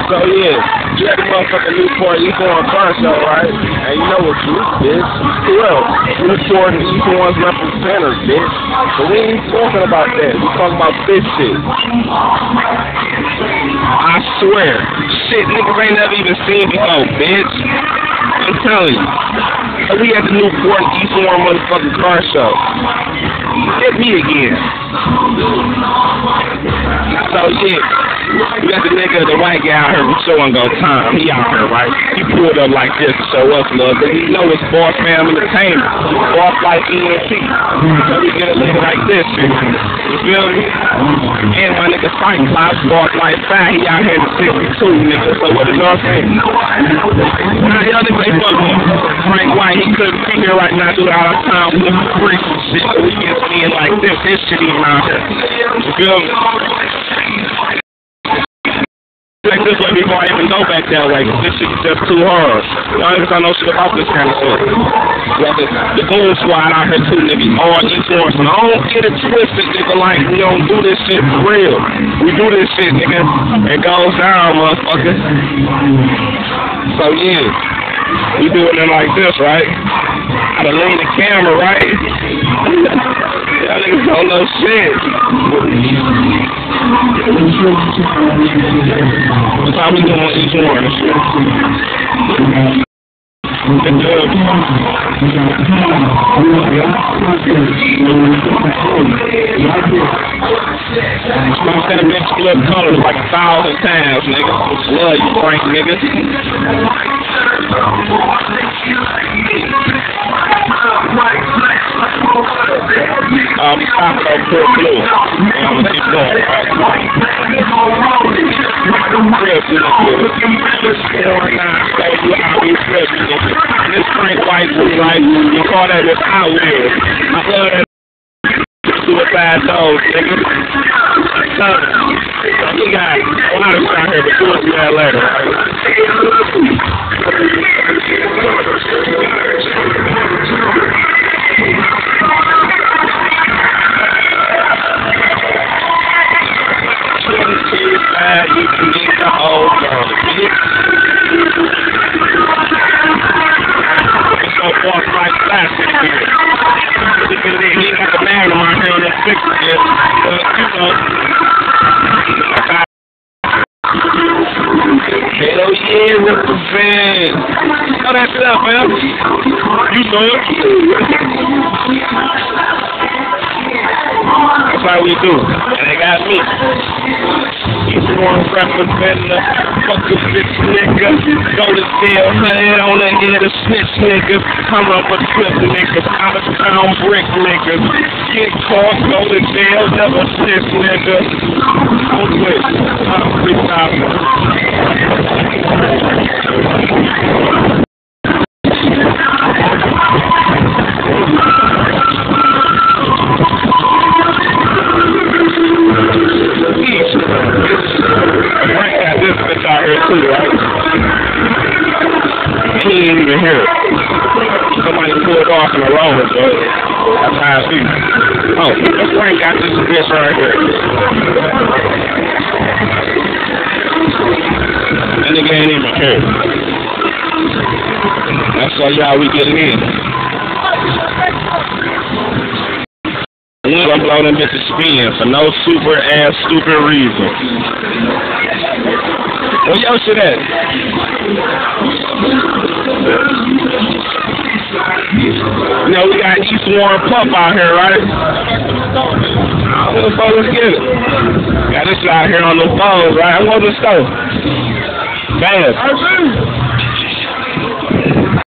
So yeah, you had the motherfucking Newport E4 car show, right? And you know what you, bitch? Who else? Newport and E4's representatives, bitch. But we ain't talking about that. We talking about this shit. I swear. Shit, niggas ain't never even seen before, bitch. I'm telling you. So we at the Newport E4 motherfucking car show. Hit me again. So yeah. You got the nigga, the white guy out here from Show and Go Time. He out here, right? He pulled up like this to show us love. But you know it's Boss Fam Entertainment. Boss like ENT. So we get a nigga like this, nigga. You feel me? And my nigga Cyclops, Boss like 5. He out here in the 62, nigga. So what is y'all saying? Now, y'all niggas ain't fucking him. Frank White, he couldn't be here right now due to all the time we looking for free some shit. So we get seeing like this. This shit even out here. You feel me? Like this way before I even go back that way, cause this shit is just too hard. Y'all niggas don't know shit about this kind of shit. Like the Goon Squad out here too, nigga. All E4s. And I don't get it twisted, nigga, like we don't do this shit for real. We do this shit, nigga. It goes down, motherfucker. So yeah, we doing it like this, right? I done lean the camera, right? Y'all niggas don't know shit. That's how we doing each one. I'm gonna make split colors like 1,000 times, nigga. Love you, Frank, nigga. Stop that pure blue. And I'm gonna keep going. This Frank White was like, you call that this Hot Wheels. I love that. Suicide dogs, nigga. He got a lot of shit out here, but we'll do that later. You can get the whole girl, bitch. It's so far like plastic here. He got the man on my hair on that picture here. Hell yeah, represent. Oh, that's it up, man. You know it. That's how we do. And they got me. Each one representing the fucking bitch nigga. Go to jail, head on the head of snitch niggas. Come up with flip niggas. Out of town brick niggas. Get caught, go to jail, never snitch nigga. Don't quit. I'm freestyling. Out here too, right? He ain't even here. Somebody pulled off in the road, so that's how I see. Oh, this Frank got this bitch right here. That nigga ain't even here. That's how we get in. I'm gonna blow them bitches spin for no super ass stupid reason. Where your shit at? You know, we got East Warren Pup out here, right? Let's get it. Got this out here on the phones, right? I'm on the stove. Bad.